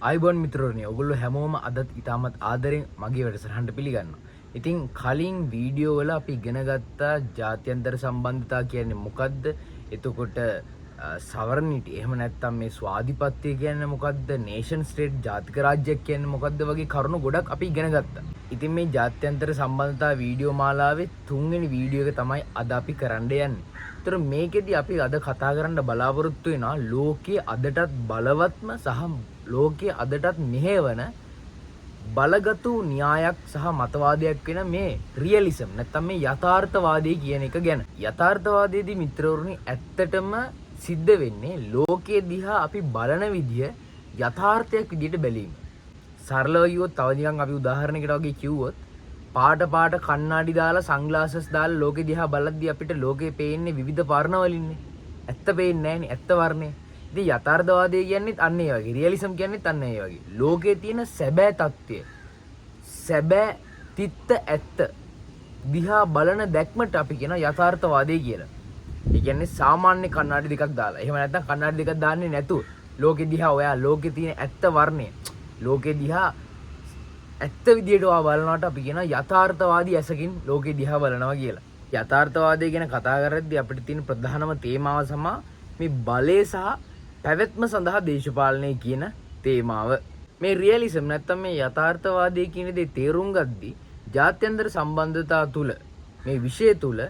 ආයිබෝන් මිත්‍රෝනි ඔයගොල්ලෝ හැමෝම අදත් ඉතාමත් ආදරෙන් මගේ වැඩසටහනට පිළිගන්නවා. ඉතින් කලින් වීඩියෝ වල අපි ඉගෙන ගත්තා ජාත්‍යන්තර සම්බන්ධතා කියන්නේ මොකද්ද? එතකොට සවර්නිටි එහෙම නැත්නම් මේ ස්වාධිපත්‍ය කියන්නේ මොකද්ද? නේෂන් ස්ටේට් ජාතික රාජ්‍යයක් කියන්නේ මොකද්ද වගේ කරුණු ගොඩක් අපි ඉගෙන ගත්තා. ඉතින් මේ ජාත්‍යන්තර සම්බන්ධතා වීඩියෝ මාලාවේ 3 වෙනි වීඩියෝ එක තමයි අද අපි කරන්න යන්නේ. ඒතර මේකෙදි අපි අද කතා කරන්න බලාපොරොත්තු වෙනවා ලෝකයේ අදටත් බලවත්ම සහ ලෝකයේ අදටත් මෙහෙවන බලගතු න්‍යායක් සහ මතවාදයක් වෙන මේ රියලිසම් නැත්නම් මේ යථාර්ථවාදී කියන එක ගැන. යථාර්ථවාදයේදී මිත්‍රවරුනි ඇත්තටම සිද්ධ වෙන්නේ ලෝකයේ දිහා අපි බලන විදිය යථාර්ථයක් විදියට බැලීම. සරලව කිව්වොත් තව නිකන් අපි උදාහරණයකට වගේ කිව්වොත් පාට කණ්ණාඩි දාලා සන්ග්ලාසස් දාලා ලෝකෙ දිහා බලද්දී අපිට ලෝකේ පේන්නේ විවිධ වර්ණ වලින්නේ. ඇත්ත පේන්නේ නැහනේ ඇත්ත වර්ණේ. ඉතින් යථාර්ථවාදය කියන්නේත් අන්න ඒ වගේ. රියලිසම් කියන්නේත් අන්න ඒ වගේ. ලෝකයේ තියෙන සැබෑ తත්වය. සැබෑ තිත්ත ඇත්ත දිහා බලන දැක්මට අපි කියන යථාර්ථවාදය කියලා. ඒ කියන්නේ සාමාන්‍ය කණ්ණාඩි දෙකක් දාලා. එහෙම නැත්නම් කණ්ණාඩි දෙකක් දාන්නේ නැතුව ලෝකෙ දිහා ඔයා ලෝකේ තියෙන ඇත්ත වර්ණය. ලෝකෙ දිහා ඇත්ත විදියට ඔයා බලනවට අපි කියන යථාර්ථවාදී ඇසකින් ලෝකෙ දිහා බලනවා කියලා. යථාර්ථවාදය ගැන කතා කරද්දී අපිට තියෙන ප්‍රධානම තේමාව තමයි මේ බලය සහ පැවැත්ම සඳහා දේශපාලනය කියන තේමාව. මේ රියලිසම් නැත්නම් මේ යථාර්ථවාදය කියන දේ තේරුම් ගද්දී ජාත්‍යන්තර සම්බන්ධතා තුල මේ විෂය තුල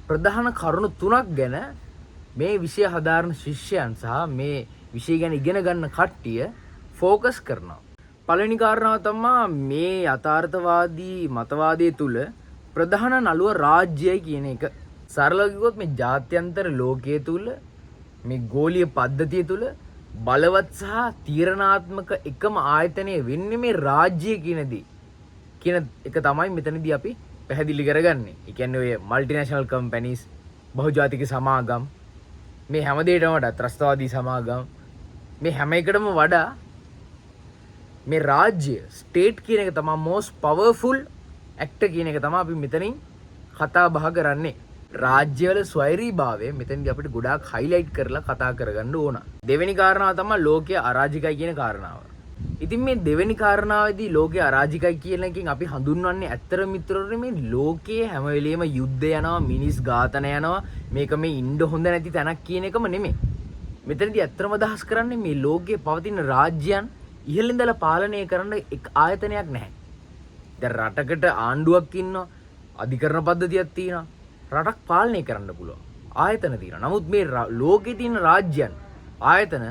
ප්‍රධාන කරුණු තුනක් ගැන මේ විෂය හදාරන ශිෂ්‍යයන් සහ මේ විෂය ගැන ඉගෙන ගන්න කට්ටිය ફોකස් කරනවා. පළවෙනි කාරණාව තමයි මේ යථාර්ථවාදී මතවාදයේ තුල ප්‍රධාන නළුව රාජ්‍යය කියන එක. සරලව කිව්වොත් මේ ජාත්‍යන්තර ලෝකයේ තුල මේ ගෝලීය පද්ධතිය තුල බලවත් සහ තීරණාත්මක එකම ආයතනය වෙන්නේ මේ රාජ්‍ය කියන එක තමයි මෙතනදී අපි පැහැදිලි කරගන්නේ. ඒ කියන්නේ ඔය মালටිනේෂනල් කම්පැනිස්, බහුජාතික සමාගම් මේ හැම දෙයකටම වඩා ත්‍රස්තවාදී සමාගම් මේ හැම එකටම වඩා මේ රාජ්‍ය ස්ටේට් කියන එක තමයි most powerful actor කියන එක තමයි අපි මෙතනින් කතා බහ කරන්නේ. රාජ්‍යවල ස්වෛරීභාවය මෙතනදී අපිට ගොඩාක් හයිලයිට් කරලා කතා කරගන්න ඕන. දෙවෙනි කාරණාව තමයි ලෝකයේ අරාජිකයි කියන කාරණාව. ඉතින් මේ දෙවෙනි කාරණාවේදී ලෝකයේ අරාජිකයි කියන එකෙන් අපි හඳුන්වන්නේ ඇත්තට මිත්‍රවරුනි මේ ලෝකයේ හැම වෙලෙම යුද්ධ යනවා, මිනිස් ඝාතන යනවා. මේක මේ ඉන්න හොඳ නැති තැනක් කියන එකම නෙමෙයි. මෙතනදී ඇත්තම අදහස් කරන්නේ මේ ලෝකයේ පවතින රාජ්‍යයන් ඉහළින්දලා පාලනය කරන්න එක් ආයතනයක් නැහැ. දැන් රටකට ආණ්ඩුවක් ඉන්නවා, අධිකරණ පද්ධතියක් තියෙනවා. රටක් පාලනය කරන්න පුළුවන් ආයතන තියෙනවා. නමුත් මේ ලෝකයේ තියෙන රාජ්‍යයන් ආයතන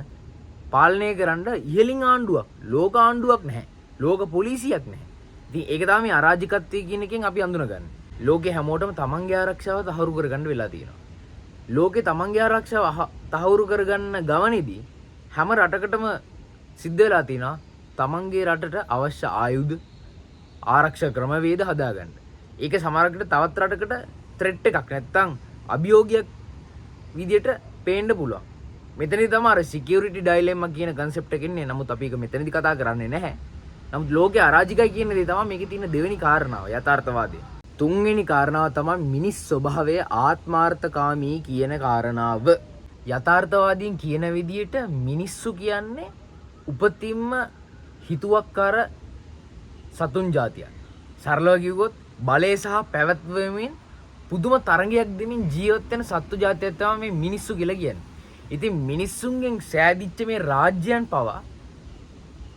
පාලනය කරන්න ඉහළින් ආණ්ඩුවක්, ලෝක ආණ්ඩුවක් නැහැ. ලෝක පොලිසියක් නැහැ. ඉතින් ඒක තමයි මේ අරාජිකත්වය කියන එකෙන් අපි අඳුනගන්නේ. ලෝකේ හැමෝටම තමන්ගේ ආරක්ෂාව තහවුරු කරගන්න වෙලා තියෙනවා. ලෝකේ තමන්ගේ ආරක්ෂාව තහවුරු කරගන්න ගමනේදී හැම රටකටම සිද්ධ වෙලා තියෙනවා තමන්ගේ රටට අවශ්‍ය ආයුධ ආරක්ෂක ක්‍රමවේද හදාගන්න. ඒක සමහරකට තවත් රටකට ත්‍රෙට් එකක් නැත්තම් අභියෝගයක් විදියට පේන්න පුළුවන්. මෙතනදී තමයි අර සිකියුරිටි ඩයිලෙම්මා කියන concept එක ඉන්නේ. නමුත් අපි ඒක මෙතනදී කතා කරන්නේ නැහැ. නමුත් ලෝකයේ අරාජිකයි කියන දේ තමයි මේකේ තියෙන දෙවෙනි කාරණාව යථාර්ථවාදය. තුන්වෙනි කාරණාව තමයි මිනිස් ස්වභාවය ආත්මාර්ථකාමී කියන කාරණාව. යථාර්ථවාදීන් කියන විදියට මිනිස්සු කියන්නේ උපතින්ම හිතුවක්කාර සතුන් జాතියක්. සරලව කිව්වොත් බලය සහ පැවැත්මෙන් පුදුම තරංගයක් දෙමින් ජීවත් වෙන සත්තු జాතියක් තමයි මේ මිනිස්සු කියලා කියන්නේ. ඉතින් මිනිස්සුන්ගෙන් සෑදිච්ච මේ රාජ්‍යයන් පවා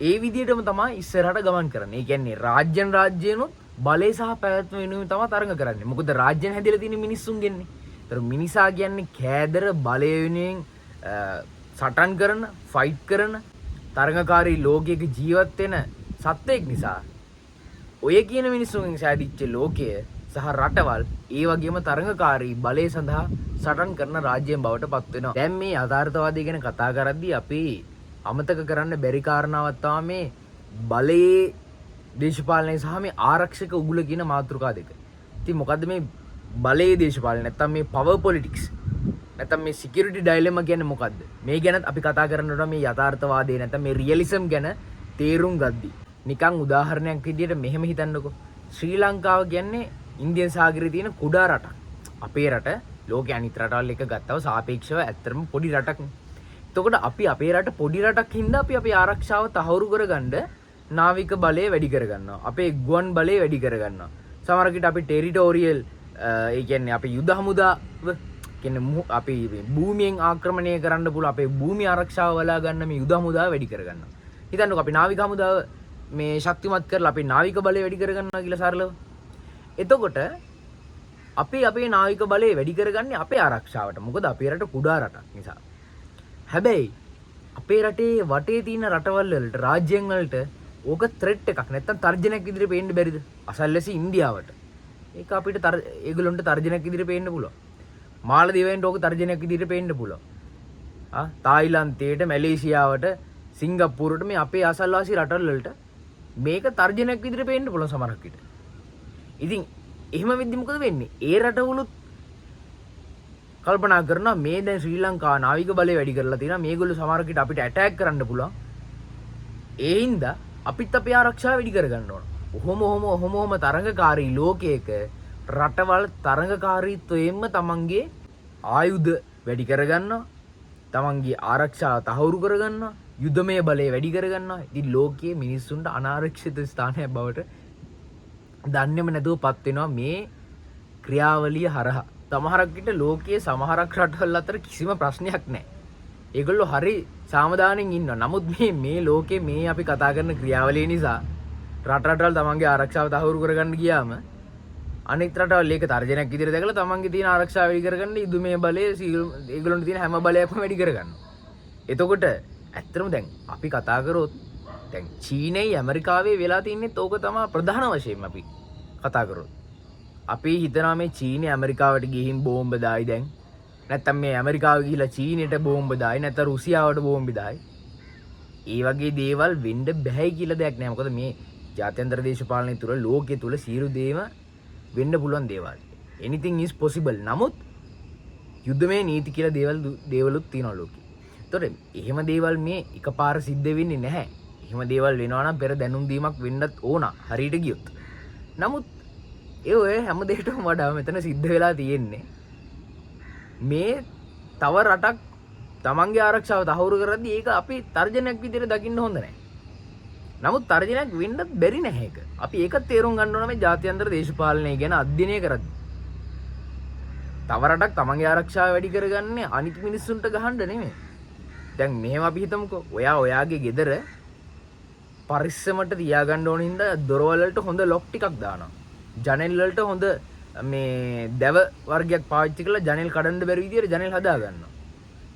ඒ විදිහටම තමයි ඉස්සරහට ගමන් කරන්නේ. ඒ කියන්නේ රාජ්‍යනොත් බලය සහ පැවැත්ම වෙනුවෙන් තමයි තරඟ කරන්නේ. මොකද රාජ්‍යයන් හැදිලා තියෙන්නේ මිනිස්සුන්ගෙන්නේ. ඒතර මිනිසා කියන්නේ කෑදර බලය වෙනුවෙන් සටන් කරන, ෆයිට් කරන තරඟකාරී ලෝකයක ජීවත් වෙන සත්වෙක් නිසා ඔය කියන මිනිස්සුන්ගෙන් සෑදිච්ච ලෝකය සහ රටවල් ඒ වගේම තරඟකාරී බලය සඳහා සටන් කරන රාජ්‍යයෙන් බවට පත් වෙනවා. දැන් මේ යථාර්ථවාදය ගැන කතා කරද්දී අපි අමතක කරන්න බැරි කාරණාවක් තමයි මේ බලයේ දේශපාලනය සහ මේ ආරක්ෂක උගුල කියන මාතෘකා දෙක. ඉතින් මොකද්ද මේ බලයේ දේශපාලනය නැත්තම් මේ පවර් පොලිටික්ස් නැත්තම් මේ සිකියුරිටි ඩයිලෙමා කියන්නේ මොකද්ද? මේ ගැනත් අපි කතා කරනවා මේ යථාර්ථවාදය නැත්තම් මේ රියලිසම් ගැන තේරුම් ගද්දී. නිකන් උදාහරණයක් විදියට මෙහෙම හිතන්නකෝ. ශ්‍රී ලංකාව කියන්නේ ඉන්දියන් සාගරයේ තියෙන කුඩා රටක්. අපේ රට ලෝකයේ අනිත් රටවල් එක ගත්තව සාපේක්ෂව ඇත්තටම පොඩි රටක්. එතකොට අපි අපේ රට පොඩි රටක් හින්දා අපි අපේ ආරක්ෂාව තහවුරු කරගන්න නාවික බලය වැඩි කරගන්නවා. අපේ ගුවන් බලය වැඩි කරගන්නවා. සමහර විට අපි ටෙරිටෝරියල් ඒ කියන්නේ අපි යුද හමුදාව කියන්නේ අපි භූමියෙන් ආක්‍රමණය කරන්න පුළුවන් අපේ භූමිය ආරක්ෂාව වලා ගන්න මේ යුද හමුදාව වැඩි කරගන්නවා. හිතන්නකෝ අපි නාවික හමුදාව මේ ශක්තිමත් කරලා අපේ නාවික බලය වැඩි කරගන්නවා කියලා සරලව. එතකොට අපි අපේ නාවික බලය වැඩි කරගන්නේ අපේ ආරක්ෂාවට. මොකද අපේ රට කුඩා රටක් නිසා. හැබැයි අපේ රටේ වටේ තියෙන රටවල් වලට රාජ්‍යයන් වලට ඕක ත්‍රෙට් එකක් නැත්තම් තර්ජනයක් විදිහට පේන්න බැරිද? අසල්වැසි ඉන්දියාවට. ඒක අපිට ඒගොල්ලොන්ට තර්ජනයක් විදිහට පේන්න පුළුවන්. මාලදීවයින්ට ඕක තර්ජනයක් විදිහට පේන්න පුළුවන්. තායිලන්තයට, මැලේසියාවට, සිංගප්පූරුවට මේ අපේ අසල්වාසී රටවල් වලට මේක තර්ජනයක් විදිහට පේන්න පුළුවන් සමහරක් විට. ඉතින් එහෙම වෙද්දි මොකද වෙන්නේ? ඒ රටවලුත් කල්පනා කරනවා මේ දැන් ශ්‍රී ලංකා නාවික බලය වැඩි කරලා තියෙනවා. මේගොල්ලෝ සමහරක් විට අපිට ඇටැක් කරන්න පුළුවන්. ඒ හින්දා අපිත් අපේ ආරක්ෂාව වැඩි කරගන්න ඕන. ඔහොම තරඟකාරී ලෝකයක රටවල් තරඟකාරීත්වයෙන්ම තමන්ගේ ආයුධ වැඩි කරගන්නවා. තමන්ගේ ආරක්ෂාව තහවුරු කරගන්නවා. යුද්ධමය බලය වැඩි කරගන්නවා. ඉතින් ලෝකයේ මිනිස්සුන්ට අනාරක්ෂිත ස්ථානයක් බවට දන්නේම නැතුව පත් වෙනවා මේ ක්‍රියාවලිය හරහා. සමහරක් විට ලෝකයේ සමහරක් රටවල් අතර කිසිම ප්‍රශ්නයක් නැහැ. ඒගොල්ලෝ හරි සාමදානෙන් ඉන්නවා. නමුත් මේ ලෝකේ මේ අපි කතා කරන ක්‍රියාවලිය නිසා රටවල් තමන්ගේ ආරක්ෂාව තහවුරු කරගන්න ගියාම අනෙක් රටවල් ඒක තර්ජනයක් විදිහට දැකලා තමන්ගේ තියෙන ආරක්ෂාව වැඩි කරගන්න යුද්ධමය බලය ඒගොල්ලන්ට තියෙන හැම බලයක්ම වැඩි කරගන්නවා. එතකොට ඇත්තටම දැන් අපි කතා කරොත් දැන් චීනයයි ඇමරිකාවේ වෙලා තින්නේ ඕක තමයි ප්‍රධාන වශයෙන්ම අපි කතා කරොත්. අපි හිතනවා මේ චීනේ ඇමරිකාවට ගිහින් බෝම්බ දායි දැන්. නැත්තම් මේ ඇමරිකාව ගිහිලා චීනෙට බෝම්බ දායි නැත්නම් රුසියාවට බෝම්බ දායි. ඒ වගේ දේවල් වෙන්න බෑ කියලා දෙයක් නෑ. මොකද මේ ජාත්‍යන්තර දේශපාලනය තුළ ලෝකයේ තුළ සියලු දේම වෙන්න පුළුවන් දේවල්. anything is possible. නමුත් යුද්ධමය නීති කියලා දේවලුත් තියෙනවා ලෝකේ. ඒතකොට එහෙම දේවල් මේ එකපාර සිද්ධ වෙන්නේ නැහැ. එහෙම දේවල් වෙනවා නම් පෙර දැනුම් දීමක් වෙන්නත් ඕන හරියට ගියොත්. නමුත් ඔය හැම දෙයකටම වඩා මෙතන සිද්ධ වෙලා තියෙන්නේ මේ තව රටක් තමන්ගේ ආරක්ෂාව තහවුරු කරද්දී ඒක අපි තර්ජනයක් විදිහට දකින්න හොඳ නැහැ. නමුත් තර්ජනයක් වෙන්නත් බැරි නැහැ ඒක. අපි ඒක තේරුම් ගන්න ඕන මේ ජාත්‍යන්තර දේශපාලනය ගැන අධ්‍යයනය කරද්දී. තව රටක් තමන්ගේ ආරක්ෂාව වැඩි කරගන්නේ අනිත් මිනිස්සුන්ට ගහන්න නෙමෙයි. දැන් මෙහෙම අපි හිතමුකෝ. ඔයාගේ ගෙදර පරිස්සමට තියාගන්න ඕන හින්දා දොරවල් වලට හොඳ ලොක් ටිකක් දානවා. ජනෙල් වලට හොඳ මේ දැව වර්ගයක් පාවිච්චි කරලා ජනෙල් කඩන්න බැරි විදියට ජනෙල් හදා ගන්නවා.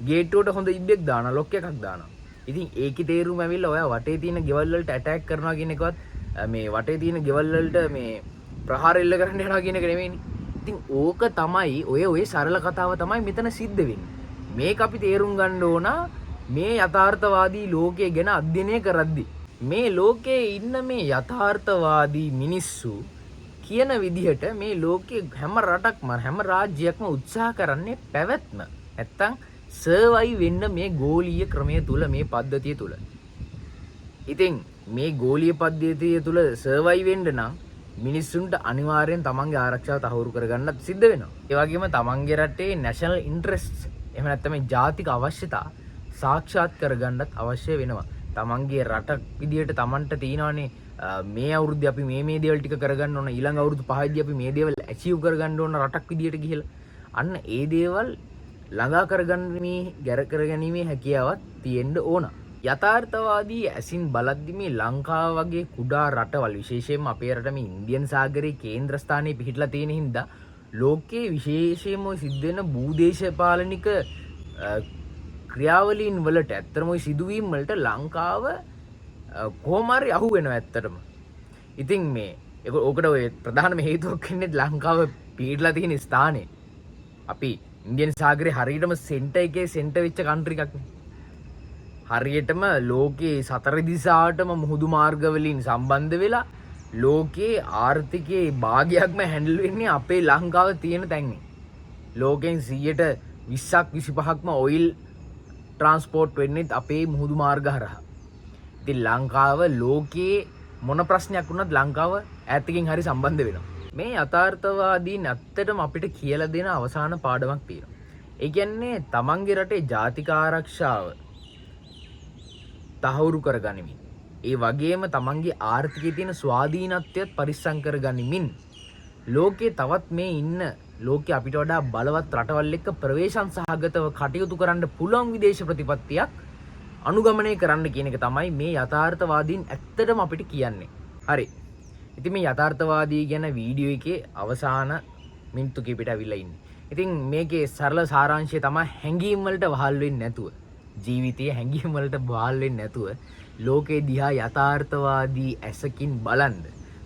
ගේට්ටුවට හොඳ ඉබ්බෙක් දානවා, ලොක් එකක් දානවා. ඉතින් ඒකේ තේරුම ඇවිල්ලා ඔයා වටේ තියෙන ගෙවල් වලට ඇටැක් කරනවා කියන එකවත් මේ වටේ තියෙන ගෙවල් වලට මේ ප්‍රහාර එල්ල කරන්න යනවා කියන එක නෙමෙයිනේ. ඉතින් ඕක තමයි ඔය සරල කතාව තමයි මෙතන සිද්ධ වෙන්නේ. මේක අපි තේරුම් ගන්න ඕන මේ යථාර්ථවාදී ලෝකය ගැන අධ්‍යයනය කරද්දී. මේ ලෝකයේ ඉන්න මේ යථාර්ථවාදී මිනිස්සු කියන විදිහට මේ ලෝකයේ හැම රටක්ම හැම රාජ්‍යයක්ම උත්සාහ කරන්නේ පැවැත්ම නැත්තම් සර්වයිව් වෙන්න මේ ගෝලීය ක්‍රමය තුල මේ පද්ධතිය තුල. ඉතින් මේ ගෝලීය පද්ධතිය තුල සර්වයිව් වෙන්න නම් මිනිස්සුන්ට අනිවාර්යෙන් තමන්ගේ ආරක්ෂාව තහවුරු කරගන්නත් සිද්ධ වෙනවා. ඒ වගේම තමන්ගේ රටේ නැෂනල් ඉන්ට්‍රස්ට්ස් එහෙම නැත්නම් මේ ජාතික අවශ්‍යතා සාක්ෂාත් කරගන්නත් අවශ්‍ය වෙනවා. තමන්ගේ රට විදියට තමන්ට තියෙනවානේ මේ අවුරුද්දේ අපි මේ දේවල් ටික කරගන්න ඕන, ඊළඟ අවුරුදු 5දී අපි මේ දේවල් ඇචීව් කරගන්න ඕන රටක් විදියට ගිහලා. අන්න ඒ දේවල් ළඟා කරගැනීමේ හැකියාවක් තියෙන්න ඕන. යථාර්ථවාදී ඇසින් බලද්දි මේ ලංකාව වගේ කුඩා රටවල් විශේෂයෙන්ම අපේ රට මේ ඉන්දියන් සාගරයේ කේන්ද්‍ර ස්ථානයේ පිහිටලා තියෙන හින්දා ලෝකයේ විශේෂයෙන්ම සිද්ධ වෙන භූදේශපාලනික ක්‍රියාවලීන් වලට ඇත්තටම ওই සිදුවීම් වලට ලංකාව කොහොම හරි අහු වෙනවා ඇත්තටම. ඉතින් මේ ඕකට ඔය ප්‍රධානම හේතුවක් වෙන්නේ ලංකාව පිහිටලා තියෙන ස්ථානේ. අපි ඉන්දියන් සාගරේ හරියටම සෙන්ටර් වෙච්ච කන්ට්‍රි එකක් නේ. හරියටම ලෝකේ සතර දිසාවටම මුහුදු මාර්ග වලින් සම්බන්ධ වෙලා ලෝකේ ආර්ථිකයේ භාගයක්ම හැන්ඩල් වෙන්නේ අපේ ලංකාව තියෙන තැන්නේ. ලෝකෙන් 20%ක් 25%ක්ම ඔයිල් ට්‍රාන්ස්පෝර්ට් වෙන්නේ අපේ මුහුදු මාර්ග හරහා. ඉතින් ලංකාව ලෝකයේ මොන ප්‍රශ්නයක් වුණත් ලංකාව ඈතකින් හරි සම්බන්ධ වෙනවා. මේ යථාර්ථවාදීන් ඇත්තටම අපිට කියලා දෙන අවසාන පාඩමක් තියෙනවා. ඒ කියන්නේ තමන්ගේ රටේ ජාතික ආරක්ෂාව තහවුරු කරගනිමින් ඒ වගේම තමන්ගේ ආර්ථිකයේ තියෙන ස්වාධීනත්වයත් පරිස්සම් කරගනිමින් ලෝකේ තවත් මේ ඉන්න ලෝකේ අපිට වඩා බලවත් රටවල් එක්ක ප්‍රවේශම් සහගතව කටයුතු කරන්න පුළුවන් විදේශ ප්‍රතිපත්තියක් අනුගමනය කරන්න කියන එක තමයි මේ යථාර්ථවාදීන් ඇත්තටම අපිට කියන්නේ. හරි. ඉතින් මේ යථාර්ථවාදී ගැන වීඩියෝ එකේ අවසාන මිනිත්තු කිහිපෙට අවිලා ඉන්නේ. ඉතින් මේකේ සරල සාරාංශය තමයි හැංගීම් වලට වහල් වෙන්නේ නැතුව ජීවිතයේ හැංගීම් වලට වහල් වෙන්නේ නැතුව ලෝකේ දිහා යථාර්ථවාදී ඇසකින් බලන්න.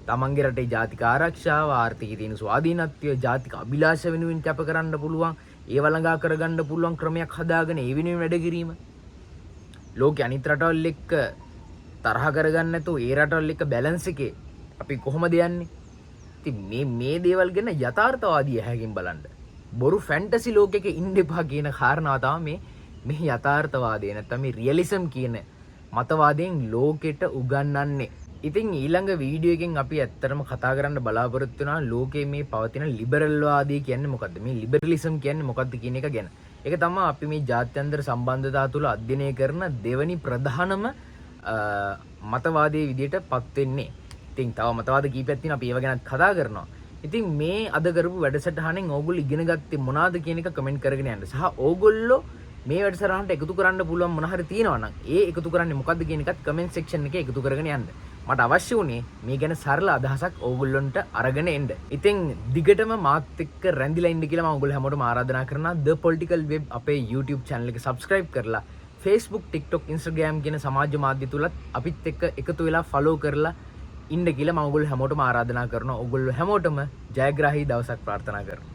තමන්ගේ රටේ ජාතික ආරක්ෂාව, ආර්ථිකයේ තියෙන ස්වාධීනත්වය, ජාතික අභිලාෂ වෙනුවෙන් කැප කරන්න පුළුවන්, ඒව ළඟා කරගන්න පුළුවන් ක්‍රමයක් හදාගෙන ඒ වෙනුවෙන් වැඩ කිරීම. ලෝකේ අනිත් රටවල් එක්ක තරහ කරගන්න නැතුව ඒ රටවල් එක්ක බැලන්ස් එකේ අපි කොහොමද යන්නේ? ඉතින් මේ දේවල් ගැන යථාර්ථවාදී හැකින් බලන්න. බොරු ෆැන්ටසි ලෝකෙක ඉන්න එපා කියන කාරණාව තමයි මේ යථාර්ථවාදය නැත්නම් මේ රියලිසම් කියන මතවාදයෙන් ලෝකෙට උගන්වන්නේ. ඉතින් ඊළඟ වීඩියෝ එකෙන් අපි ඇත්තටම කතා කරන්න බලාපොරොත්තු වෙනවා ලෝකයේ මේ පවතින ලිබරල් වාදී කියන්නේ මොකද්ද? මේ ලිබරලිසම් කියන්නේ මොකද්ද කියන එක ගැන. ඒක තමයි අපි මේ ජාත්‍යන්තර සම්බන්ධතා තුළ අධ්‍යයනය කරන දෙවැනි ප්‍රධානම මතවාදයේ විදිහට පත් වෙන්නේ. ඉතින් තව මතවාද කීපයක් තියෙනවා අපි ඒව ගැනත් කතා කරනවා. ඉතින් මේ අද කරපු වැඩසටහනෙන් ඕගොල්ලෝ ඉගෙන ගත්තේ මොනවද කියන එක කමෙන්ට් කරගෙන යන්න. සහ ඕගොල්ලෝ මේ වැඩසටහනට එකතු කරන්න පුළුවන් මොන හරි තියෙනවා නම් ඒ එකතු කරන්නේ මොකද්ද කියන එකත් කමෙන්ට් සෙක්ෂන් එකේ එකතු කරගෙන යන්න. මට අවශ්‍ය වුණේ මේ ගැන සරල අදහසක් ඕගොල්ලන්ට අරගෙන එන්න. ඉතින් දිගටම මාත් එක්ක රැඳිලා ඉන්න කියලා මම ඕගොල්ලෝ හැමෝටම ආරාධනා කරනවා The Political Web අපේ YouTube channel එක subscribe කරලා Facebook, TikTok, Instagram කියන සමාජ මාධ්‍ය තුලත් අපිත් එක්ක එකතු වෙලා follow කරලා ඉන්න කියලා මම ඕගොල්ලෝ හැමෝටම ආරාධනා කරනවා. ඕගොල්ලෝ හැමෝටම ජයග්‍රාහී දවසක් ප්‍රාර්ථනා කරනවා.